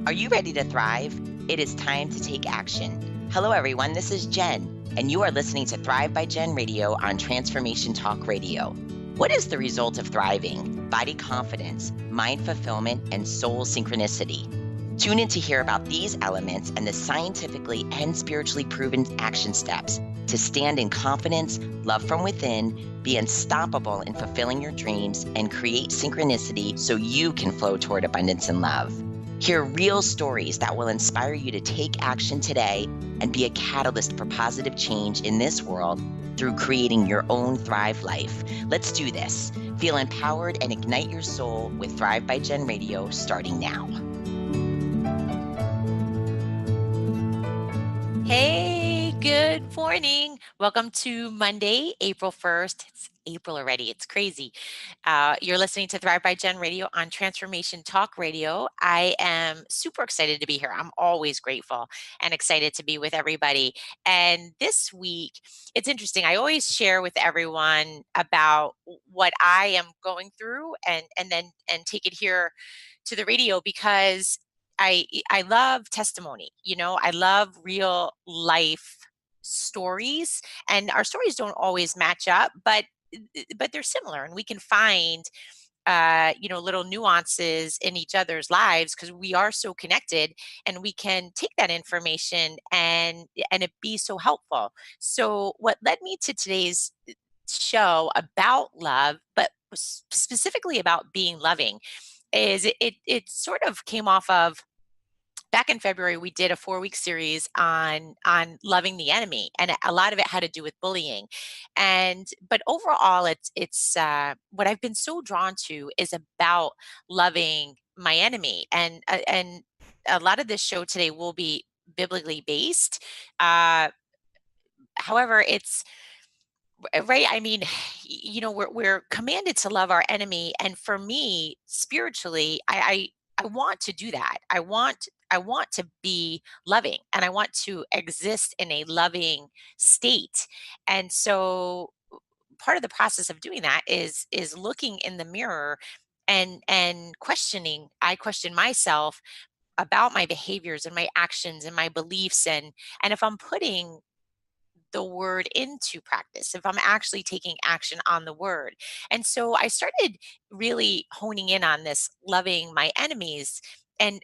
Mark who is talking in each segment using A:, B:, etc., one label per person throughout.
A: Are you ready to thrive? It is time to take action. Hello, everyone. This is Jen, and you are listening to Thrive by Jen Radio on Transformation Talk Radio. What is the result of thriving? Body confidence, mind fulfillment, and soul synchronicity. Tune in to hear about these elements and the scientifically and spiritually proven action steps to stand in confidence, love from within, be unstoppable in fulfilling your dreams, and create synchronicity so you can flow toward abundance and love. Hear real stories that will inspire you to take action today and be a catalyst for positive change in this world through creating your own Thrive life. Let's do this. Feel empowered and ignite your soul with Thrive by Jen Radio starting now.
B: Hey, good morning. Welcome to Monday, April 1st. It's April already. It's crazy. You're listening to Thrive by Jen Radio on Transformation Talk Radio. I am super excited to be here. I'm always grateful and excited to be with everybody. And this week, it's interesting. I always share with everyone about what I am going through and then take it here to the radio because I love testimony. I love real life stories, and our stories don't always match up, but they're similar, and we can find little nuances in each other's lives because we are so connected, and we can take that information and it be so helpful. So what led me to today's show about love, but specifically about being loving, is it sort of came off of back in February. We did a 4-week series on loving the enemy, and a lot of it had to do with bullying. And but overall, it's what I've been so drawn to is about loving my enemy, and a lot of this show today will be biblically based. Uh, However, it's right. I mean, we're commanded to love our enemy, and for me, spiritually, I want to do that. I want to be loving, and I want to exist in a loving state. And so, part of the process of doing that is looking in the mirror and questioning. I question myself about my behaviors and my actions and my beliefs, and if I'm putting the word into practice, if I'm actually taking action on the word. And so I started really honing in on this loving my enemies, and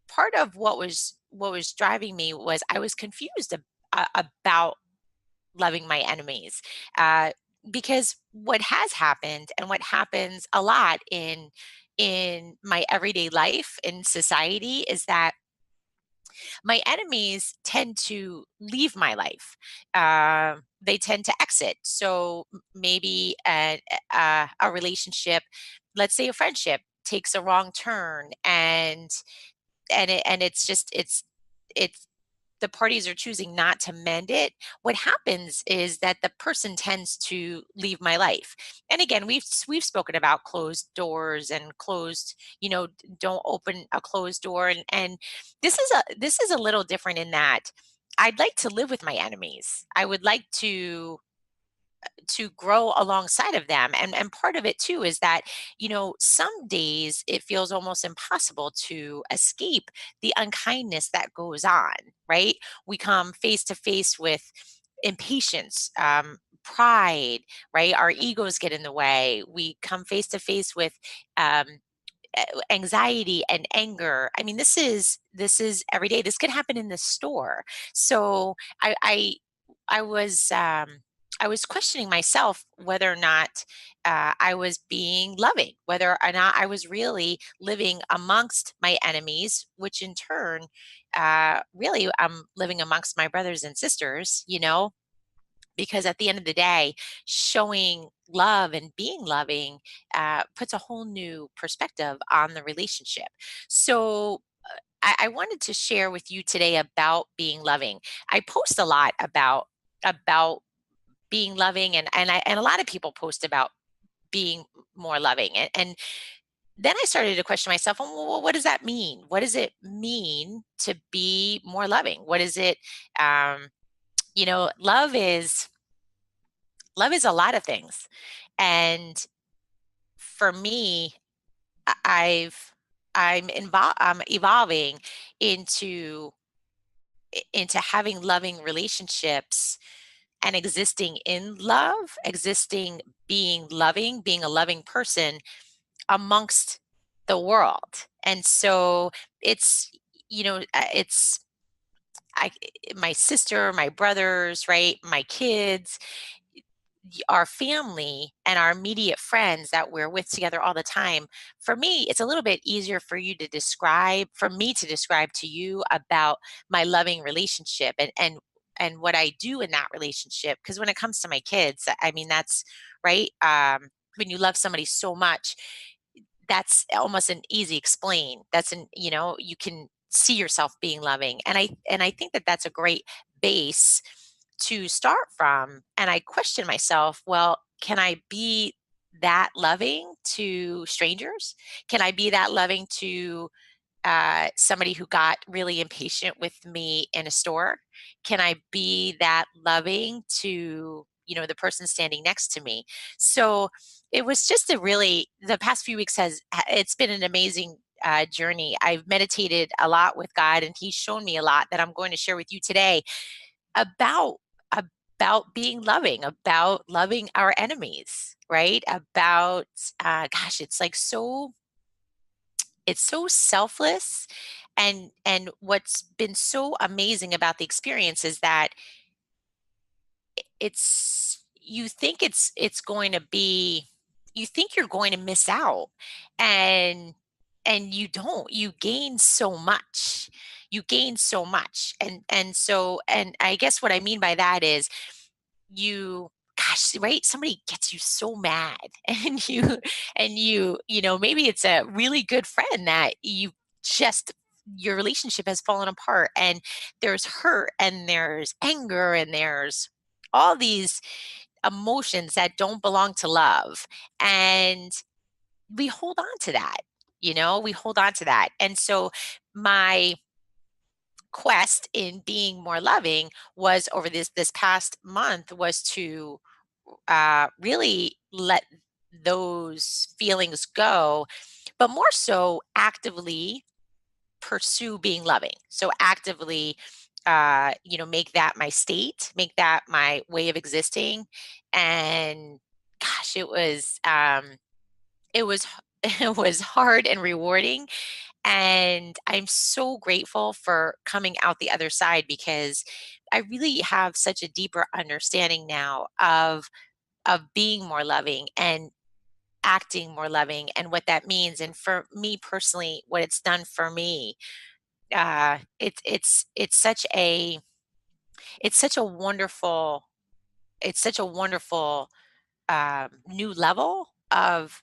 B: part of what was driving me was I was confused about loving my enemies. Because what has happened, and what happens a lot in my everyday life in society, is that my enemies tend to leave my life. They tend to exit. So maybe a relationship, let's say a friendship, takes a wrong turn, and it's the parties are choosing not to mend it. What happens is that the person tends to leave my life. And again, we've spoken about closed doors and closed, don't open a closed door. And this is a little different in that I'd like to live with my enemies. I would like to grow alongside of them. And part of it too is that, some days it feels almost impossible to escape the unkindness that goes on, right? We come face to face with impatience, pride, right? Our egos get in the way. We come face to face with um, anxiety and anger. I mean, this is every day. This could happen in the store. So I was I was questioning myself whether or not I was being loving, whether or not I was really living amongst my enemies, which in turn, really, I'm living amongst my brothers and sisters. Because at the end of the day, showing love and being loving puts a whole new perspective on the relationship. So I wanted to share with you today about being loving. I post a lot about being loving, and a lot of people post about being more loving, and then I started to question myself, well, what does that mean? What does it mean to be more loving? What is it? um love is a lot of things. And for me, I've I'm evolving into into having loving relationships and existing in love, existing, being loving, being a loving person amongst the world. And so it's, it's I my sister, my brothers, right? My kids, our family and our immediate friends that we're with together all the time. For me, it's a little bit easier for me to describe to you about my loving relationship and what I do in that relationship. Because when it comes to my kids, I mean, that's right. When you love somebody so much, that's almost an easy explain. That's an, you can see yourself being loving. And I think that that's a great base to start from. And I question myself, well, can I be that loving to strangers? Can I be that loving to somebody who got really impatient with me in a store? Can I be that loving to, the person standing next to me? So it was just the past few weeks it's been an amazing journey. I've meditated a lot with God, and He's shown me a lot that I'm going to share with you today about about being loving, about loving our enemies, right? About gosh, it's so selfless. And what's been so amazing about the experience is that it's you think it's going to be you think you're going to miss out, and you don't. You gain so much. You gain so much. And I guess what I mean by that is you gosh, right? Somebody gets you so mad and maybe it's a really good friend that just your relationship has fallen apart, and there's hurt and there's anger and there's all these emotions that don't belong to love. And we hold on to that. We hold on to that. And so my quest in being more loving was over this past month was to really let those feelings go, but more so actively pursue being loving. So actively, make that my state, make that my way of existing. And gosh, it was, it was hard and rewarding. And I'm so grateful for coming out the other side, because I really have such a deeper understanding now of being more loving and acting more loving and what that means. And for me personally, what it's done for me, it's such a it's such a wonderful it's such a wonderful new level of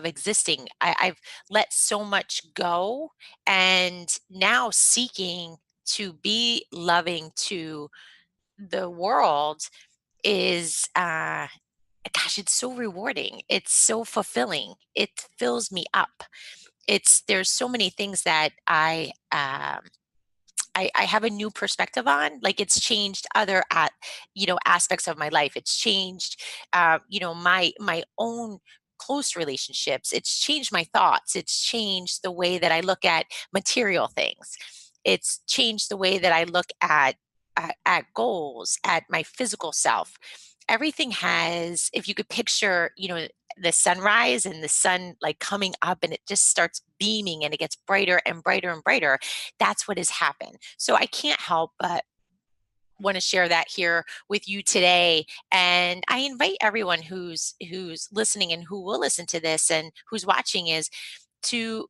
B: existing. I've let so much go, and now seeking to be loving to the world is gosh, it's so rewarding. It's so fulfilling. It fills me up. There's so many things that I have a new perspective on. Like, it's changed other aspects of my life. It's changed my own close relationships. It's changed my thoughts. It's changed the way that I look at material things. It's changed the way that I look at goals, at my physical self. Everything has, if you could picture, the sunrise and the sun like coming up, and it just starts beaming and it gets brighter and brighter and brighter. That's what has happened. So I can't help but want to share that here with you today. And I invite everyone who's listening and who will listen to this and who's watching is to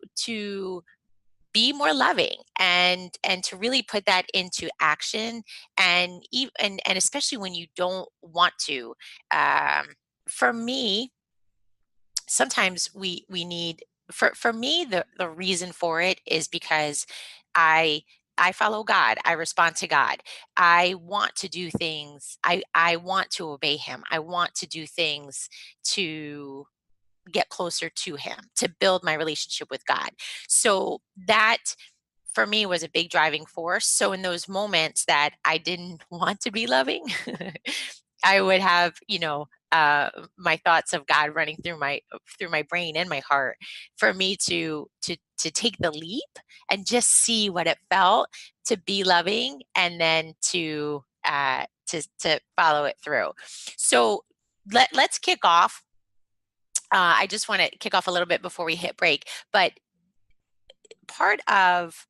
B: be more loving and to really put that into action. And even and especially when you don't want to. um, for me, sometimes we need, for me, the reason for it is because i I follow God. I respond to God. I want to do things. I want to obey Him. I want to do things to get closer to Him, to build my relationship with God. So that for me was a big driving force. So in those moments that I didn't want to be loving, I would have, my thoughts of God running through my brain and my heart, for me to take the leap and just see what it felt to be loving, and then to follow it through. So let's kick off. I just want to kick off a little bit before we hit break, but part of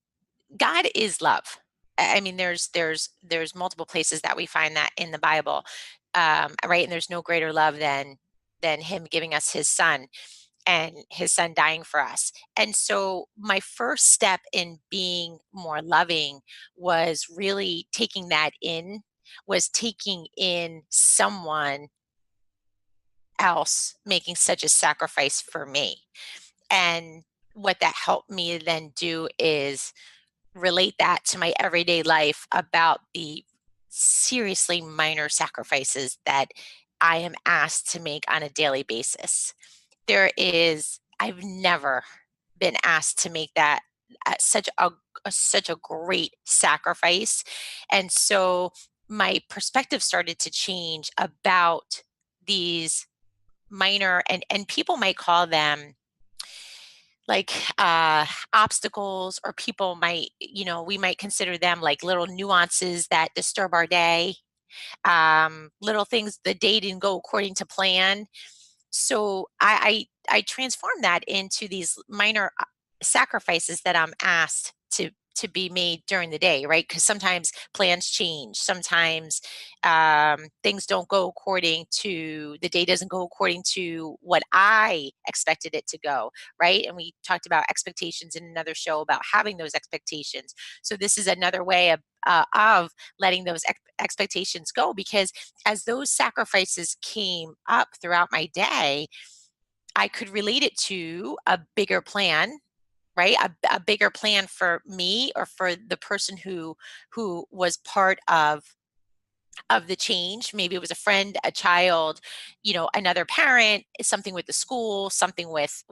B: God is love. I mean, there's multiple places that we find that in the Bible, right? And there's no greater love than Him giving us His Son, and His Son dying for us. And so, my first step in being more loving was really taking that in, was taking in someone else making such a sacrifice for me. And what that helped me then do is relate that to my everyday life about the seriously minor sacrifices that I am asked to make on a daily basis. I've never been asked to make that such a great sacrifice. And so my perspective started to change about these minor, and people might call them like obstacles, or people might, we might consider them like little nuances that disturb our day, little things. The day didn't go according to plan, so I transform that into these minor sacrifices that I'm asked to be made during the day, right? Because sometimes plans change. Sometimes things don't go according to the day doesn't go according to what I expected it to go, right? And we talked about expectations in another show about having those expectations. So this is another way of letting those expectations go, because as those sacrifices came up throughout my day, I could relate it to a bigger plan, right? A bigger plan for me, or for the person who was part of the change. Maybe it was a friend, a child, another parent, something with the school, something with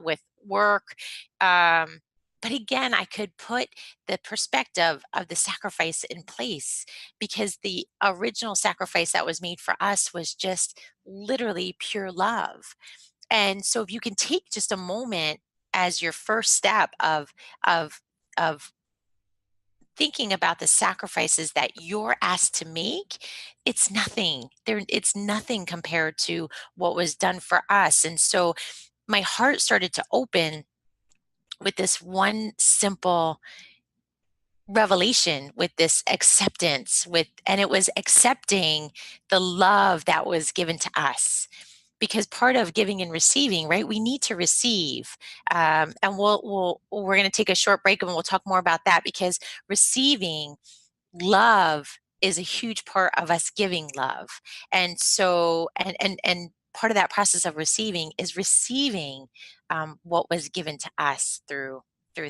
B: work. Um, but again, I could put the perspective of the sacrifice in place, because the original sacrifice that was made for us was just literally pure love. And so if you can take just a moment as your first step of of thinking about the sacrifices that you're asked to make, it's nothing. It's nothing compared to what was done for us. And so my heart started to open with this one simple revelation, with this acceptance, and it was accepting the love that was given to us, because part of giving and receiving, right? We need to receive, and we're going to take a short break and we'll talk more about that, because receiving love is a huge part of us giving love. And so, and part of that process of receiving is receiving what was given to us through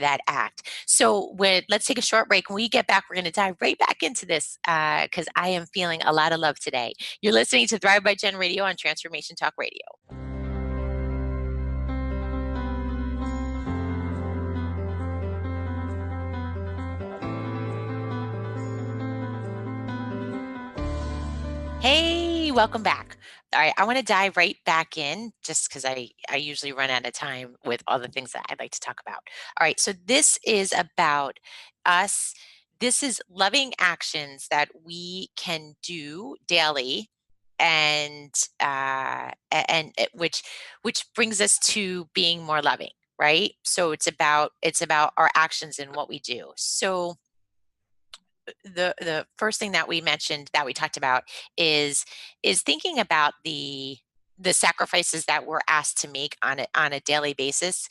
B: that act. So let's take a short break. When we get back, we're going to dive right back into this, because I am feeling a lot of love today. You're listening to Thrive by Jen Radio on Transformation Talk Radio. Hey, welcome back. All right, I want to dive right back in, just because I usually run out of time with all the things that I'd like to talk about. All right, so this is about us. This is loving actions that we can do daily, and which brings us to being more loving, right? So it's about our actions and what we do. So the first thing that we mentioned, that we talked about, is thinking about the sacrifices that we're asked to make on a daily basis,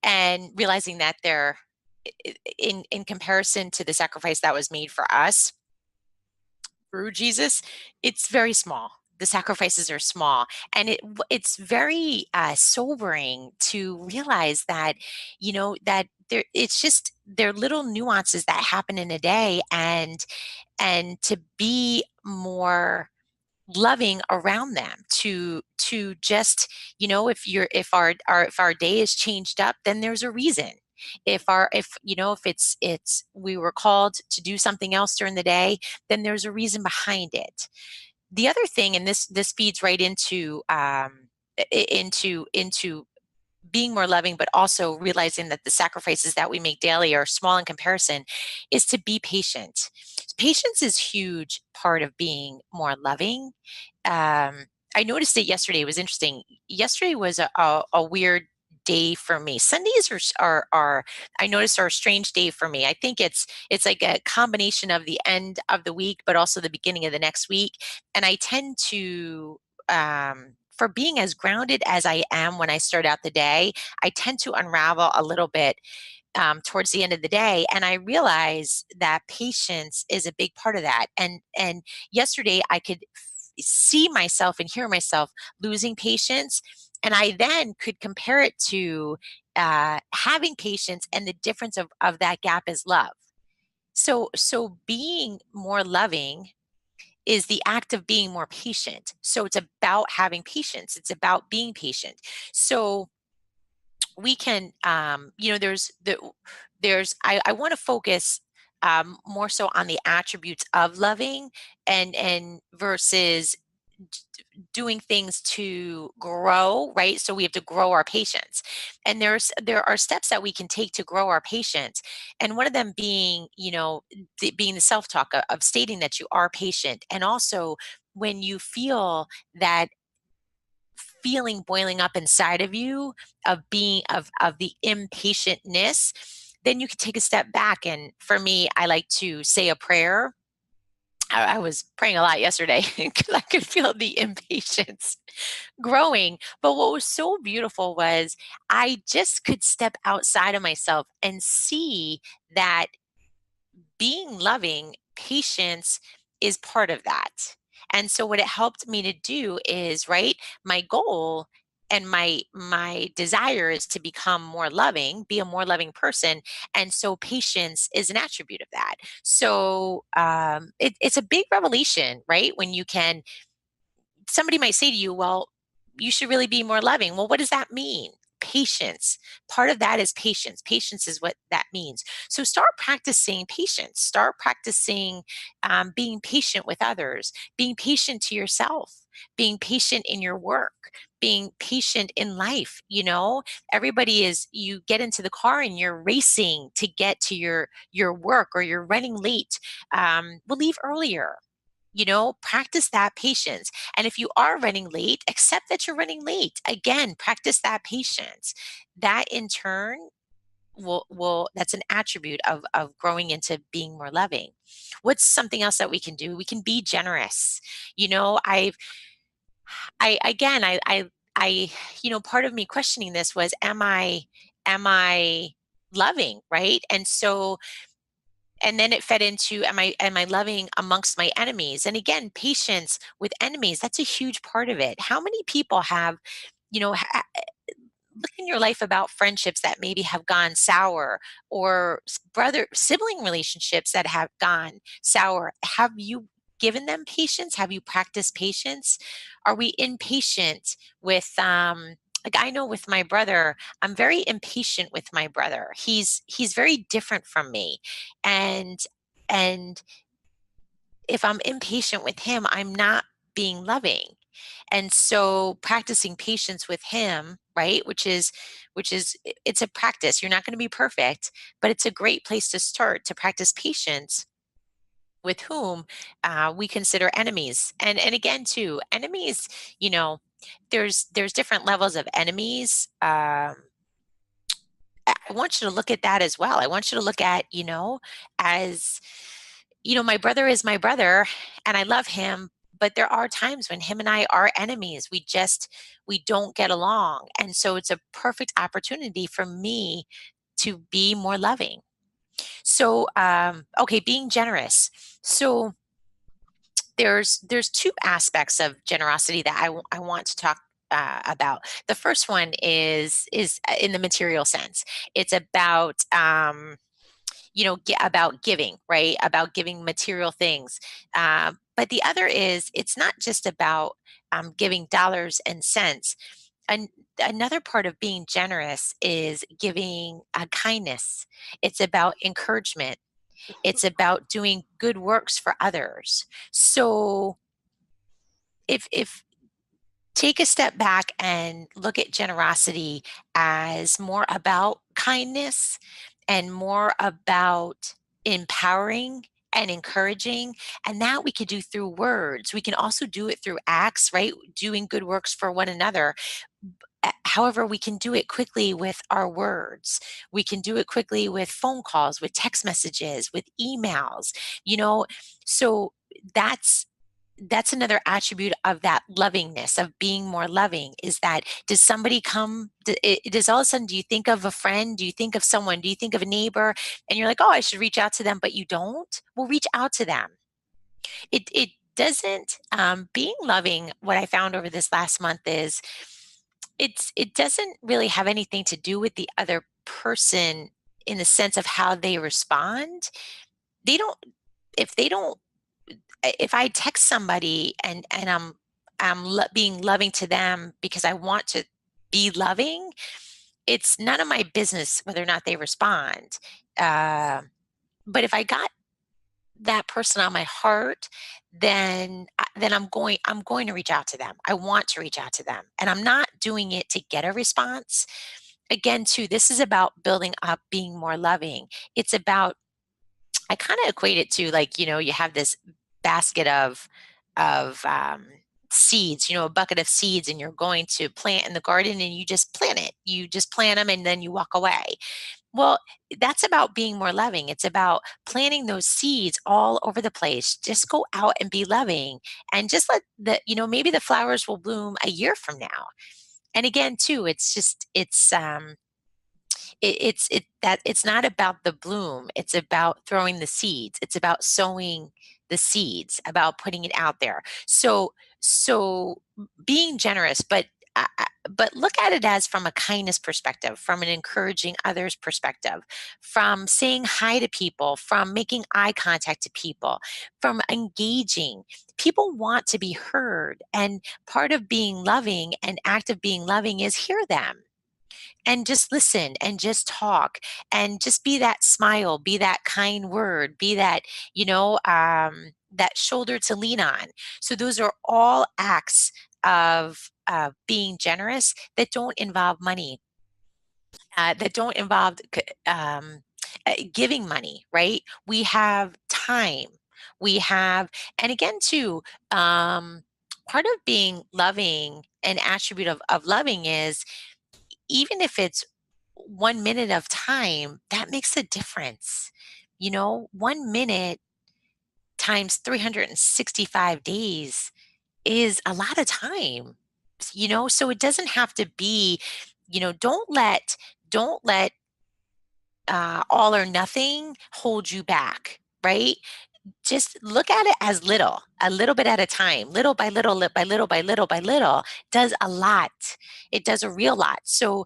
B: and realizing that they're in comparison to the sacrifice that was made for us through Jesus, it's very small. The sacrifices are small, and it's very sobering to realize that, that they're little nuances that happen in a day, and to be more loving around them, to just, if our day is changed up, then there's a reason. If we were called to do something else during the day, then there's a reason behind it. the other thing, and this feeds right into being more loving, but also realizing that the sacrifices that we make daily are small in comparison, is to be patient. Patience is huge part of being more loving. I noticed it yesterday. It was interesting. Yesterday was a weird day for me. Sundays are I noticed are a strange day for me. I think it's like a combination of the end of the week, but also the beginning of the next week. And I tend to for being as grounded as I am when I start out the day, I tend to unravel a little bit towards the end of the day, and I realize that patience is a big part of that. And yesterday I could see myself and hear myself losing patience, and I then could compare it to having patience, and the difference of that gap is love. So being more loving is the act of being more patient. So it's about having patience. It's about being patient. So we can, I want to focus more so on the attributes of loving, and versus doing things to grow, right? So we have to grow our patience. And there are steps that we can take to grow our patience. And one of them being, being the self-talk of stating that you are patient. And also when you feel that feeling boiling up inside of you of being of the impatientness, then you can take a step back. And for me, I like to say a prayer. I was praying a lot yesterday because I could feel the impatience growing. But what was so beautiful was I just could step outside of myself and see that being loving, patience is part of that. And so what it helped me to do is, right, my goal and my desire is to become more loving, be a more loving person. And so patience is an attribute of that. So it's a big revelation, right? When you can, somebody might say to you, well, you should really be more loving. Well, what does that mean? Patience. Part of that is patience. Patience is what that means. So start practicing patience. Start practicing being patient with others, being patient to yourself, being patient in your work, being patient in life. Everybody is, you get into the car and you're racing to get to your work, or you're running late. We'll leave earlier. Practice that patience. And if you are running late, accept that you're running late. Again, practice that patience. That in turn will that's an attribute of growing into being more loving. What's something else that we can do? We can be generous. I again I part of me questioning this was, am I loving, right? And then it fed into, am I loving amongst my enemies? And again, patience with enemies, that's a huge part of it. How many people have, look in your life about friendships that maybe have gone sour, or brother sibling relationships that have gone sour? Have you given them patience? Have you practiced patience? Are we impatient with like, I know with my brother, I'm very impatient with my brother. He's very different from me. And and if I'm impatient with him, I'm not being loving. And so practicing patience with him, right, which is it's a practice. You're not going to be perfect, but it's a great place to start to practice patience with whom we consider enemies. And again, too, enemies, you know there's different levels of enemies. I want you to look at that as well. I want you to look at, as, my brother is my brother and I love him, but there are times when him and I are enemies. We don't get along. And so it's a perfect opportunity for me to be more loving. So, okay, being generous. So there's two aspects of generosity that I want to talk about. The first one is in the material sense. It's about about giving, right? About giving material things. But the other is, it's not just about giving dollars and cents. And another part of being generous is giving kindness. It's about encouragement. It's about doing good works for others. So if take a step back and look at generosity as more about kindness and more about empowering and encouraging. And that we could do through words. We can also do it through acts, right? Doing good works for one another. However, we can do it quickly with our words. We can do it quickly with phone calls, with text messages, with emails, you know. So that's that's another attribute of that lovingness, of being more loving, is that does somebody come does all of a sudden, do you think of a friend, do you think of someone, do you think of a neighbor, and you're like, oh, I should reach out to them, but you don't? Well, reach out to them. It doesn't, being loving, what I found over this last month is it doesn't really have anything to do with the other person in the sense of how they respond. They don't if they don't if I text somebody and being loving to them because I want to be loving, it's none of my business whether or not they respond. Uh, but if I got that person on my heart, then I'm going to reach out to them. I want to reach out to them, and I'm not doing it to get a response. Again, too, this is about building up, being more loving. It's about, I kind of equate it to, like, you have this basket of seeds, a bucket of seeds, and you're going to plant in the garden, and you just plant it. You just plant them, and then you walk away. Well, that's about being more loving. It's about planting those seeds all over the place. Just go out and be loving, and just let maybe the flowers will bloom a year from now. And again, too, it's not about the bloom. It's about throwing the seeds. It's about sowing the seeds, about putting it out there. So being generous, but look at it as from a kindness perspective, from an encouraging others perspective, from saying hi to people, from making eye contact to people, from engaging. People want to be heard, and part of being loving, and act of being loving, is hear them and just listen and just talk and just be that smile, be that kind word, be that, that shoulder to lean on. So those are all acts of being generous that don't involve money, that don't involve giving money, right? We have time. We have, and again, too, part of being loving, an attribute of loving is, even if it's 1 minute of time, that makes a difference. 1 minute times 365 days is a lot of time. So it doesn't have to be, don't let all or nothing hold you back, right? Just look at it as little, a little bit at a time, little by little, by little by little by little, does a lot. It does a real lot. So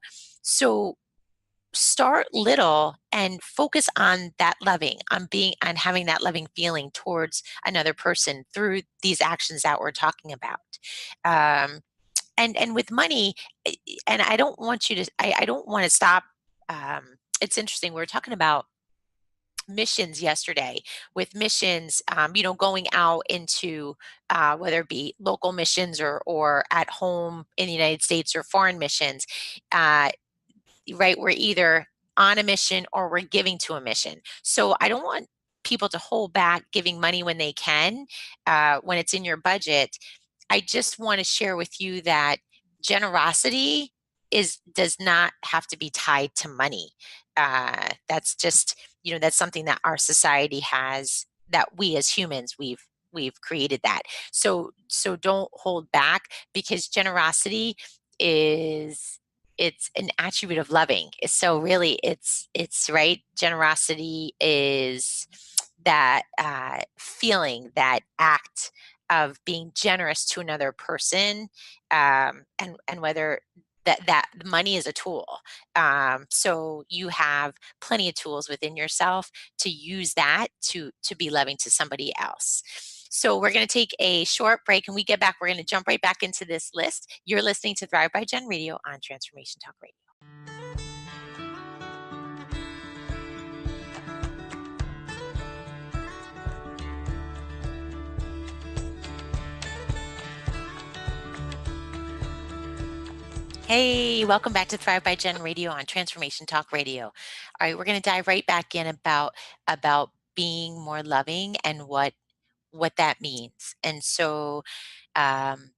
B: start little and focus on that loving, on having that loving feeling towards another person through these actions that we're talking about. Um, and with money, and I don't want you to, I don't want to stop. It's interesting. We were talking about missions yesterday, with missions, going out into, whether it be local missions or at home in the United States, or foreign missions. Uh, right? We're either on a mission or we're giving to a mission. So I don't want people to hold back giving money when they can, when it's in your budget. I just want to share with you that generosity does not have to be tied to money. That's just, that's something that our society has, that we as humans, we've created that. So don't hold back, because generosity is, it's an attribute of loving. So really, it's right. Generosity is that feeling, that act of being generous to another person, and whether that money is a tool. So you have plenty of tools within yourself to use that to be loving to somebody else. So we're going to take a short break, and we get back, we're going to jump right back into this list. You're listening to Thrive by Jen Radio on Transformation Talk Radio. Hey, welcome back to Thrive by Jen Radio on Transformation Talk Radio. All right, we're going to dive right back in about being more loving and what that means. And so, um,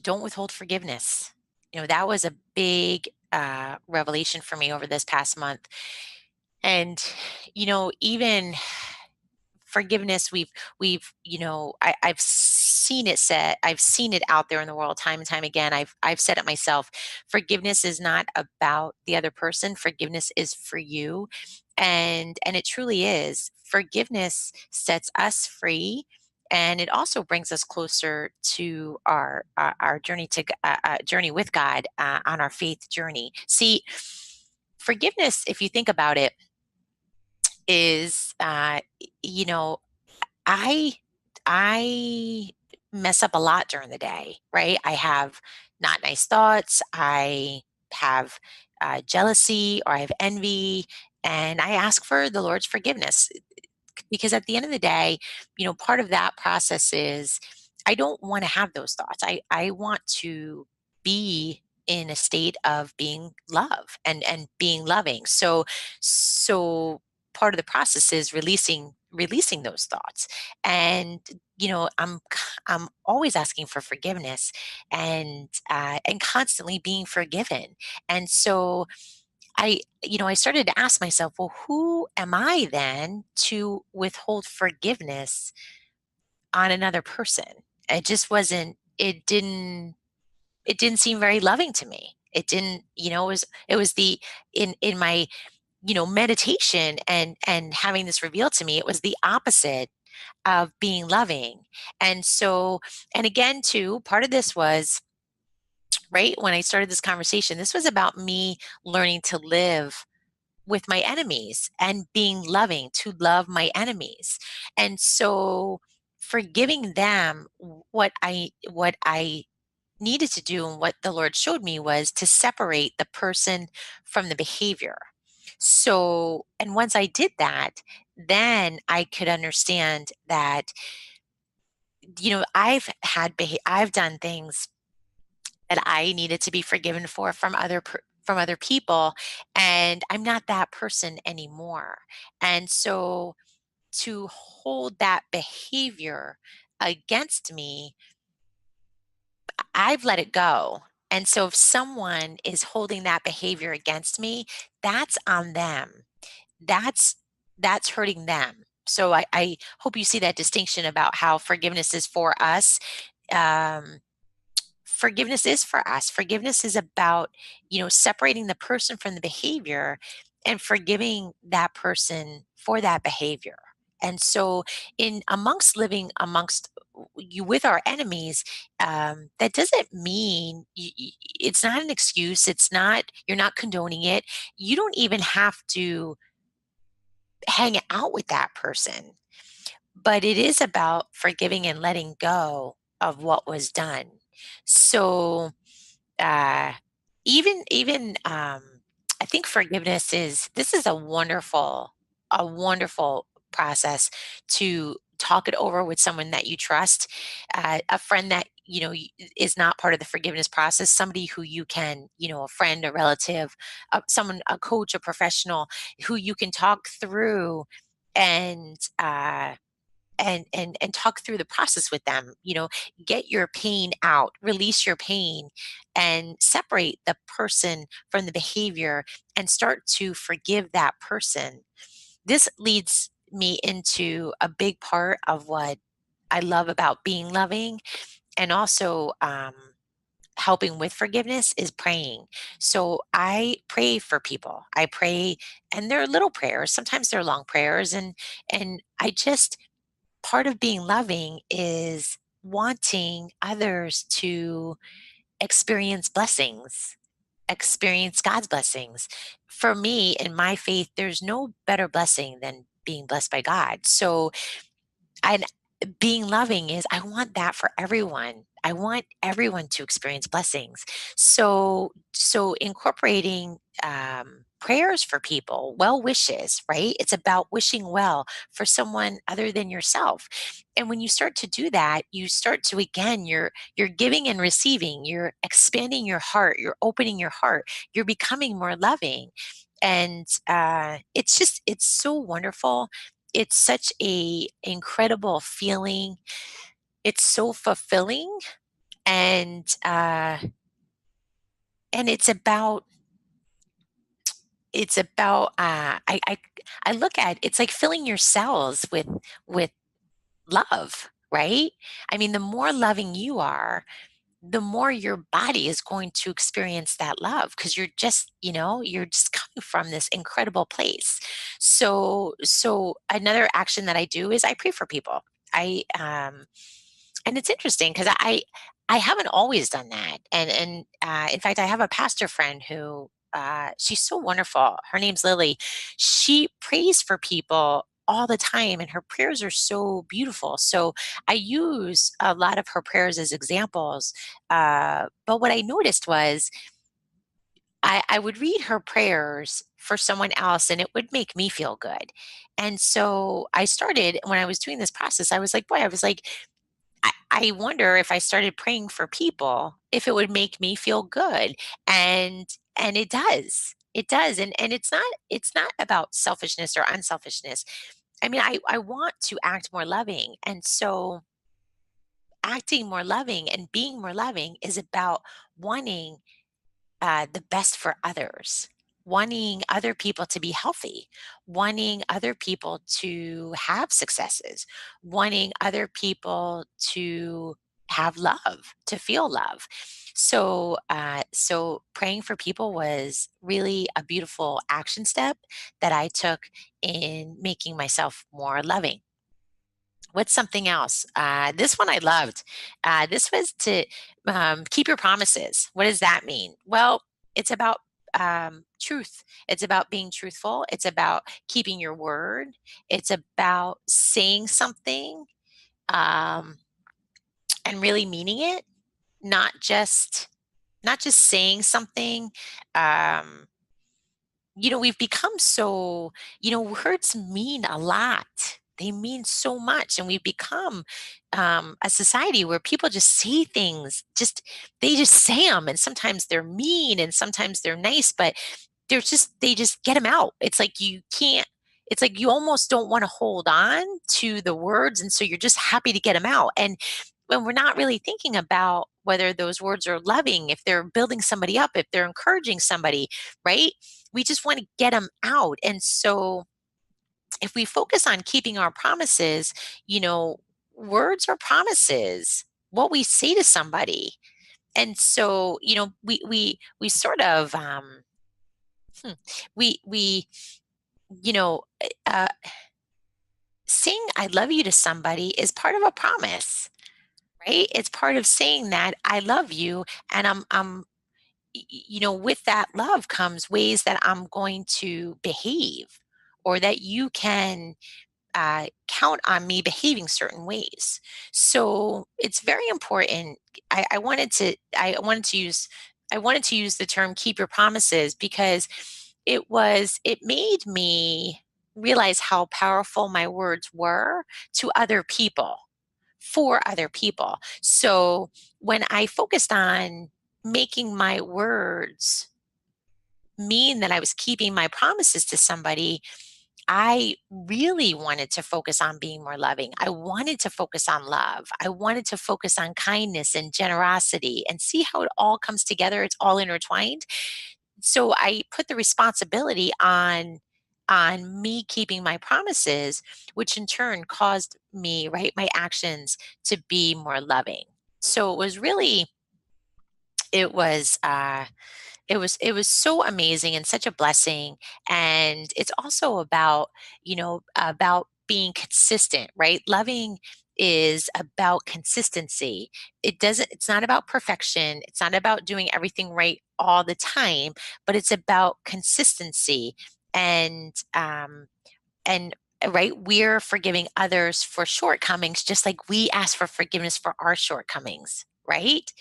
B: don't withhold forgiveness. That was a big revelation for me over this past month. And even forgiveness, I've seen it said, I've seen it out there in the world time and time again. I've said it myself. Forgiveness is not about the other person. Forgiveness is for you. And it truly is. Forgiveness sets us free, and it also brings us closer to our journey journey with God, on our faith journey. See, forgiveness, if you think about it, is you know I I mess up a lot during the day, right? I have not nice thoughts. I have jealousy, or I have envy, and I ask for the Lord's forgiveness, because at the end of the day, part of that process is I don't want to have those thoughts. I want to be in a state of being love and being loving. So part of the process is releasing those thoughts. And I'm always asking for forgiveness, and constantly being forgiven. And so I started to ask myself, well, who am I then to withhold forgiveness on another person? It just wasn't, it didn't seem very loving to me. It didn't, it was in my, meditation and having this revealed to me, it was the opposite of being loving. And so, and again, too, part of this was, right, when I started this conversation, this was about me learning to live with my enemies and being loving, to love my enemies. And so forgiving them, what I needed to do, and what the Lord showed me, was to separate the person from the behavior. So, and once I did that, then I could understand that, I've done things that I needed to be forgiven for from other people, and I'm not that person anymore. And so to hold that behavior against me, I've let it go. And so if someone is holding that behavior against me, that's on them. That's that's hurting them. So I hope you see that distinction about how forgiveness is for us. Um, Forgiveness is for us. Forgiveness is about, separating the person from the behavior and forgiving that person for that behavior. And so, in amongst living amongst you with our enemies, that doesn't mean it's not an excuse. It's not, you're not condoning it. You don't even have to hang out with that person, but it is about forgiving and letting go of what was done. So, uh, even I think forgiveness is this is a wonderful process to talk it over with someone that you trust, a friend that is not part of the forgiveness process, somebody who you can, a friend, a relative, someone, a coach, a professional, who you can talk through and and talk through the process with them. Get your pain out, release your pain, and separate the person from the behavior, and start to forgive that person. This leads me into a big part of what I love about being loving, and also helping with forgiveness, is praying. So I pray for people. I pray, and they're little prayers, sometimes they're long prayers, and I just, part of being loving is wanting others to experience blessings, experience God's blessings. For me, in my faith, there's no better blessing than being blessed by God. So, and being loving is, I want that for everyone. I want everyone to experience blessings. So incorporating prayers for people, well wishes, right? It's about wishing well for someone other than yourself. And when you start to do that, you start to, again, you're giving and receiving, you're expanding your heart, you're opening your heart, you're becoming more loving. And it's just, it's so wonderful. It's such a incredible feeling. It's so fulfilling. And it's about, I look at, it's like filling your cells with love, right? I mean, the more loving you are, the more your body is going to experience that love, because you're just, you're just coming from this incredible place. So another action that I do is I pray for people. I And it's interesting because I haven't always done that. And in fact, I have a pastor friend who, she's so wonderful. Her name's Lily. She prays for people all the time, and her prayers are so beautiful. So I use a lot of her prayers as examples. But what I noticed was I would read her prayers for someone else, and it would make me feel good. And so I started, when I was doing this process, I was like, boy, I was like, I wonder if I started praying for people, if it would make me feel good. And it does. It does. And it's not about selfishness or unselfishness. I mean, I want to act more loving. And so acting more loving and being more loving is about wanting the best for others, wanting other people to be healthy, wanting other people to have successes, wanting other people to have love, to feel love. So praying for people was really a beautiful action step that I took in making myself more loving. What's something else? This one I loved. This was to keep your promises. What does that mean? Well, it's about truth. It's about being truthful. It's about keeping your word. It's about saying something um, and really meaning it, not just saying something. Um, we've become so, words mean a lot. They mean so much. And we've become a society where people just say things, they just say them. And sometimes they're mean and sometimes they're nice, but they just get them out. It's like you can't, it's like you almost don't want to hold on to the words. And so you're just happy to get them out. And when we're not really thinking about whether those words are loving, if they're building somebody up, if they're encouraging somebody, right? We just want to get them out. And so if we focus on keeping our promises, words are promises, what we say to somebody. And so, we sort of, hmm, we, you know, uh, saying I love you to somebody is part of a promise, right? It's part of saying that I love you, and with that love comes ways that I'm going to behave, or that you can count on me behaving certain ways. So it's very important. I wanted to use the term keep your promises because it made me realize how powerful my words were to other people, for other people. So when I focused on making my words mean that I was keeping my promises to somebody, I really wanted to focus on being more loving. I wanted to focus on love. I wanted to focus on kindness and generosity and see how it all comes together. It's all intertwined. So I put the responsibility on me keeping my promises, which in turn caused me, right, my actions to be more loving. So it was uh it was so amazing and such a blessing. And it's also about, about being consistent, right? Loving is about consistency. It's not about perfection. It's not about doing everything right all the time, but it's about consistency. And right, we're forgiving others for shortcomings just like we ask for forgiveness for our shortcomings, right?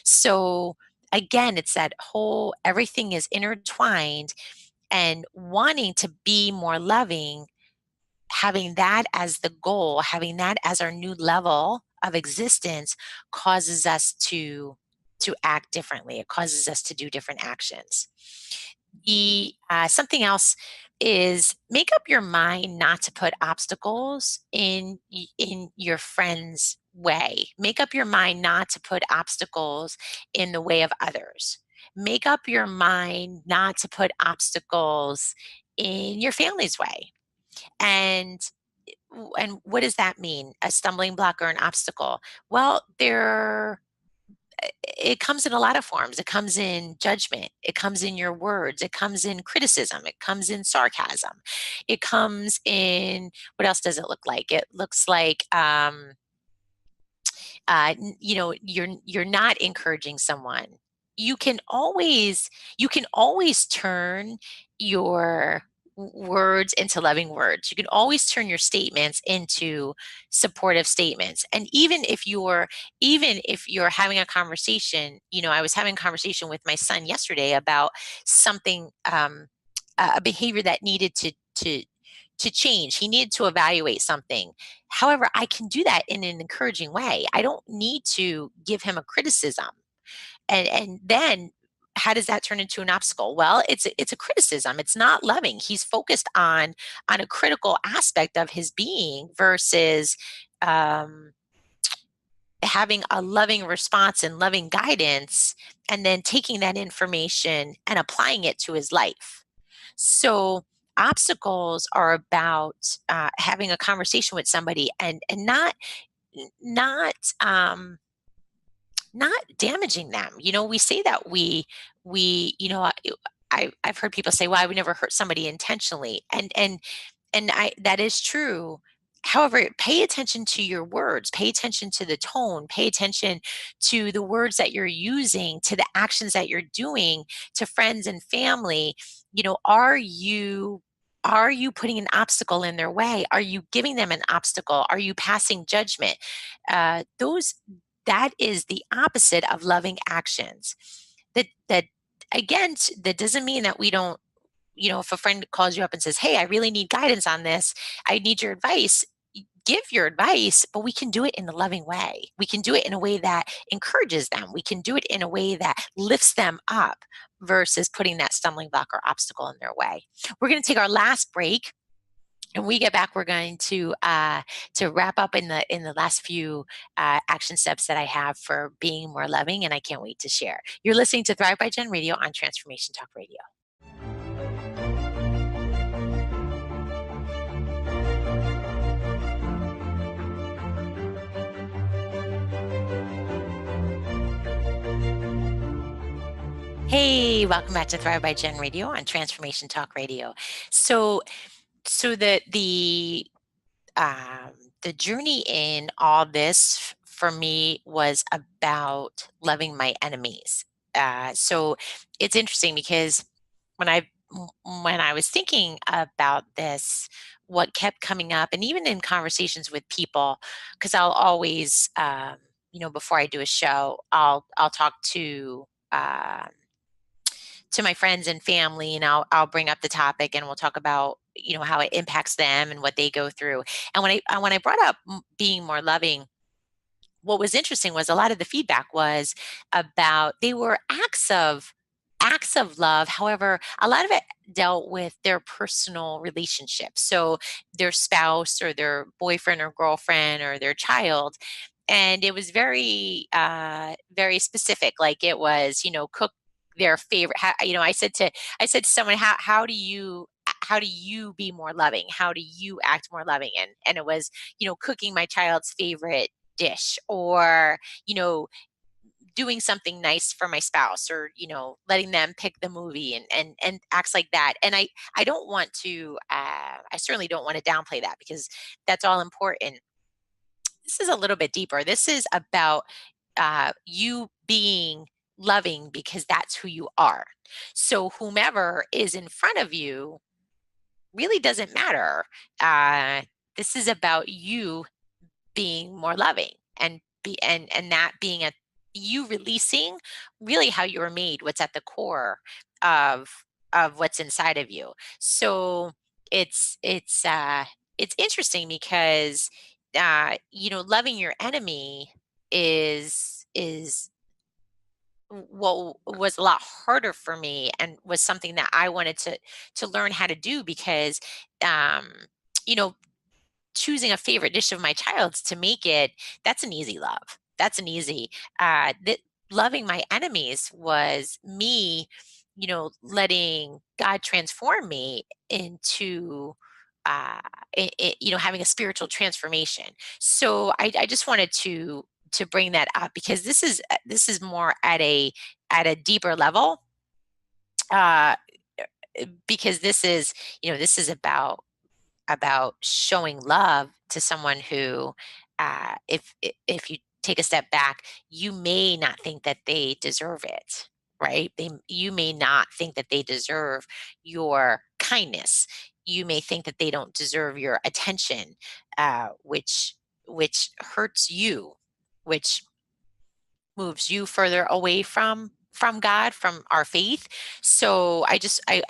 B: So again, it's that whole, everything is intertwined. and wanting to be more loving, having that as the goal, having that as our new level of existence causes us to act differently. It causes us to do different actions. The something else is make up your mind not to put obstacles in your friend's way. Make up your mind not to put obstacles in the way of others. Make up your mind not to put obstacles in your family's way. And and what does that mean? A stumbling block or an obstacle? Well, it comes in a lot of forms. It comes in judgment. It comes in your words. It comes in criticism. It comes in sarcasm. It comes in what else does it look like? It looks like you're not encouraging someone. You can always you can always turn your words into loving words. You can always turn your statements into supportive statements. And even if you're having a conversation, I was having a conversation with my son yesterday about something, a behavior that needed to change. He needed to evaluate something. However, I can do that in an encouraging way. I don't need to give him a criticism. And then how does that turn into an obstacle? Well, it's a criticism. It's not loving. He's focused on a critical aspect of his being versus um, having a loving response and loving guidance, and then taking that information and applying it to his life. So obstacles are about having a conversation with somebody and not not damaging them. We say that we I've heard people say, "Well, I would never hurt somebody intentionally," and I that is true. However, pay attention to your words, pay attention to the tone, pay attention to the words that you're using, to the actions that you're doing to friends and family. Are you putting an obstacle in their way? Are you giving them an obstacle? Are you passing judgment? Those That is the opposite of loving actions. That again, that doesn't mean that we don't, if a friend calls you up and says, "Hey, I really need guidance on this. I need your advice." Give your advice, but we can do it in a loving way. We can do it in a way that encourages them. We can do it in a way that lifts them up versus putting that stumbling block or obstacle in their way. We're going to take our last break. And we get back, we're going to wrap up in the last few action steps that I have for being more loving, and I can't wait to share. You're listening to Thrive by Gen Radio on Transformation Talk Radio. Hey, welcome back to Thrive by Gen Radio on Transformation Talk Radio. So, so um, the journey in all this for me was about loving my enemies. So it's interesting because when I when I was thinking about this, what kept coming up, and even in conversations with people, because I'll always, before I do a show, I'll talk to my friends and family, and I'll bring up the topic, and we'll talk about how it impacts them and what they go through. And when I brought up being more loving, what was interesting was a lot of the feedback was about they were acts of love. However, a lot of it dealt with their personal relationships, so their spouse or their boyfriend or girlfriend or their child. And it was very specific. Like it was, cook their favorite. I said to someone, how do you be more loving? How do you act more loving? And it was, cooking my child's favorite dish, or you know doing something nice for my spouse, or letting them pick the movie, and acts like that. And I don't want to I certainly don't want to downplay that, because that's all important. This is a little bit deeper. This is about you being loving because that's who you are. So whomever is in front of you really doesn't matter. This is about you being more loving, and that being a you releasing really how you were made, what's at the core of of what's inside of you. So it's it's uh it's interesting because loving your enemy is what was a lot harder for me and was something that I wanted to learn how to do because um you know choosing a favorite dish of my child's to make it, that's an easy love. That's an easy that loving my enemies was me, letting God transform me into having a spiritual transformation. So I just wanted to bring that up because this is more at a deeper level, uh because this is about showing love to someone who, if you take a step back, you may not think that they deserve it, right? You may not think that they deserve your kindness. You may think that they don't deserve your attention, which hurts you, which moves you further away from God, from our faith. So I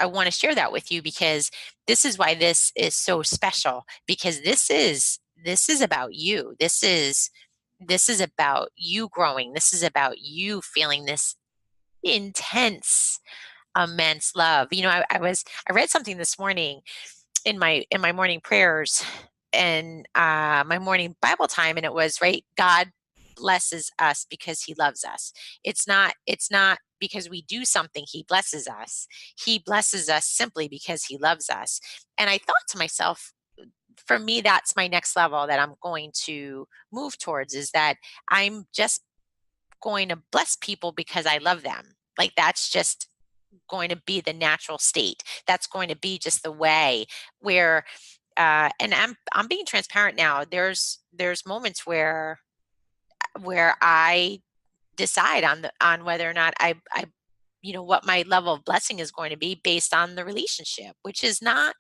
B: want to share that with you because this is why this is so special, because this is about you. This is about you growing. This is about you feeling this intense, immense love. I read something this morning in my morning prayers and my morning Bible time, and it was right. God blesses us because He loves us. It's not because we do something He blesses us. He blesses us simply because He loves us. And I thought to myself, for me, that's my next level that I'm going to move towards, is that I'm just going to bless people because I love them. Like that's just going to be the natural state. That's going to be just the way where and I'm being transparent now. There's moments where I decide on whether or not I what my level of blessing is going to be based on the relationship, which is not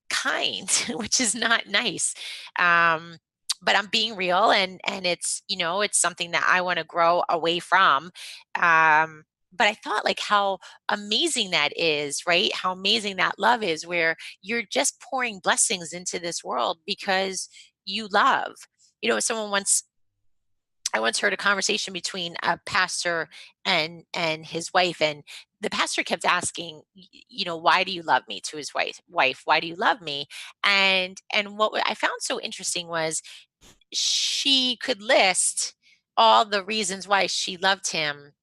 B: kind, which is not nice. Um, but I'm being real, and it's something that I want to grow away from. But I thought like how amazing that is, right? How amazing that love is, where you're just pouring blessings into this world because you love. Someone once I once heard a conversation between a pastor and his wife, and the pastor kept asking, why do you love me, to his wife, why do you love me? And what I found so interesting was she could list all the reasons why she loved him,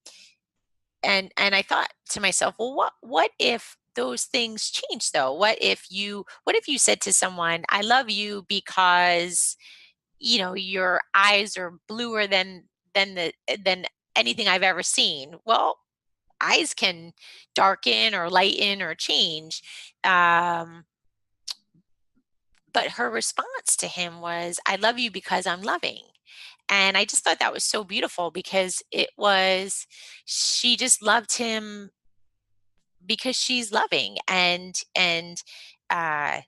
B: and I thought to myself, well, what if those things change though? What if you said to someone, I love you because your eyes are bluer than anything I've ever seen. Well, eyes can darken or lighten or change. Um, but her response to him was, I love you because I'm loving. And I just thought that was so beautiful because she just loved him because she's loving. And uh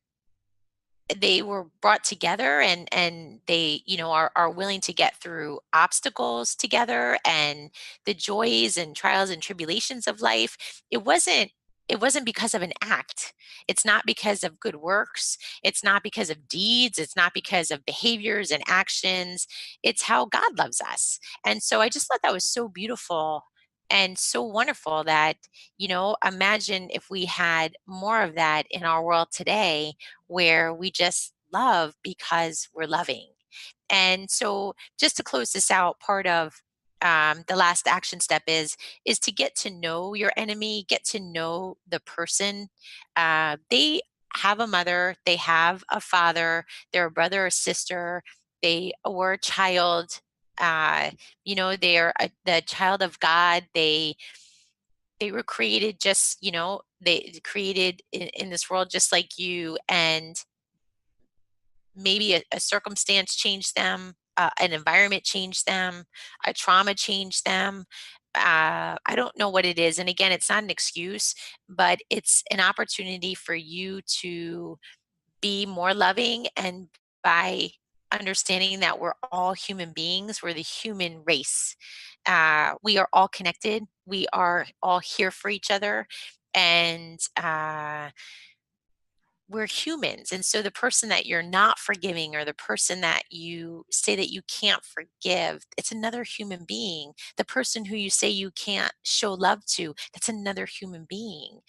B: they were brought together, and they are willing to get through obstacles together, and the joys and trials and tribulations of life. It wasn't because of an act. It's not because of good works. It's not because of deeds. It's not because of behaviors and actions. It's how God loves us. And so I just thought that was so beautiful and so wonderful that, imagine if we had more of that in our world today, where we just love because we're loving. And so, just to close this out, part of the last action step is to get to know your enemy, get to know the person. They have a mother, they have a father, they're a brother or sister, they were a child. They are the child of God. They were created just, they created in this world just like you, and maybe a circumstance changed them, an environment changed them, a trauma changed them. I don't know what it is. And again, it's not an excuse, but it's an opportunity for you to be more loving, and by understanding that we're all human beings, we're the human race. We are all connected. We are all here for each other. And we're humans. And so the person that you're not forgiving, or the person that you say that you can't forgive, it's another human being. The person who you say you can't show love to, that's another human being.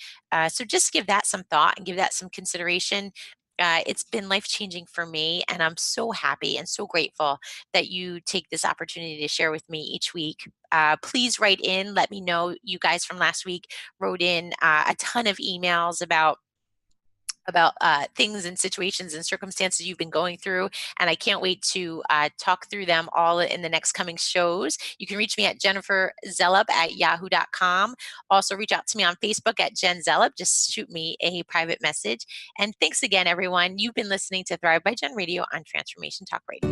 B: So just give that some thought and give that some consideration. It's been life changing for me, and I'm so happy and so grateful that you take this opportunity to share with me each week. Please write in, let me know. You guys from last week wrote in a ton of emails about things and situations and circumstances you've been going through. And I can't wait to talk through them all in the next coming shows. You can reach me at jenniferzellup@yahoo.com. Also reach out to me on Facebook at Jen Zellup. Just shoot me a private message. And thanks again, everyone. You've been listening to Thrive by Jen Radio on Transformation Talk Radio.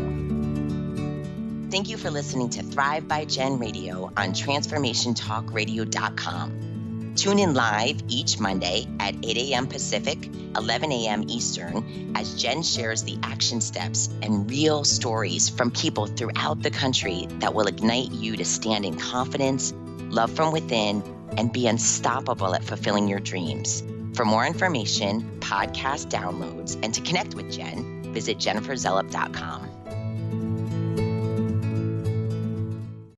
A: Thank you for listening to Thrive by Jen Radio on TransformationTalkRadio.com. Tune in live each Monday at 8 a.m. Pacific, 11 a.m. Eastern, as Jen shares the action steps and real stories from people throughout the country that will ignite you to stand in confidence, love from within, and be unstoppable at fulfilling your dreams. For more information, podcast downloads, and to connect with Jen, visit jenniferzellup.com.